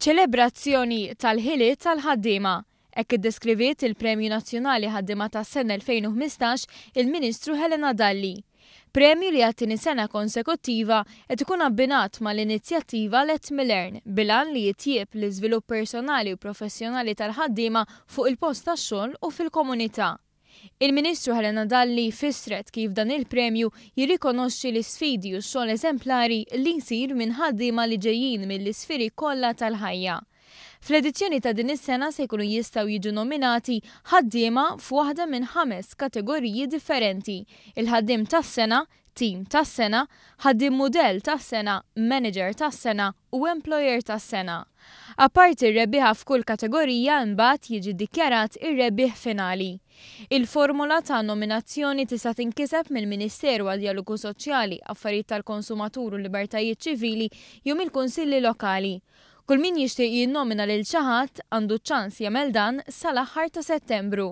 ċelebrazzjoni tal-ħiliet tal-ħaddiema. Hekk iddeskriviet il-Premju Nazzjonali Ħaddiema tas-sena 2015 il-Ministru Helena Dalli. Premju li għat-tieni sena konsekuttiva qed ikun abbinat mal-inizjattiva Let Me Learn bilan li jitjieb l-iżvilupp personali u professjonali tal-ħaddiema fuq il-post tax-xogħol u fil-komunità. Il-Ministru Helena Dalli fissret kif dan il-premju jirrikonoxxi l-isfidi u x-xogħol eżemplari li jsir minn ħaddiema li ġejjin mill-isfiri kollha tal-ħajja. Fl-edizzjoni ta' din is-sena se jkunu jistgħu jiġu nominati ħaddiema f'waħda minn 5 kategoriji differenti: il-ħaddiem tas-sena, tim tas-sena, ħaddiem mudell tas-sena, manager tas-sena u employer tas-sena. Apparti r-rebbieħa f'kull kategorija imbagħad jiġi ddikjarat ir-rebbieħ finali. Il-formula ta' nominazzjoni tista' tinkiseb mill-Ministeru għad-Dialogu Soċjali, Affarijiet tal-Konsumatur u Libertajiet Ċivili jew mill-Kunsilli Lokali. Kull min jixtieq jinnomina lil xi ħadd għandu ċans jagħmel dan sal-aħħar ta' Settembru.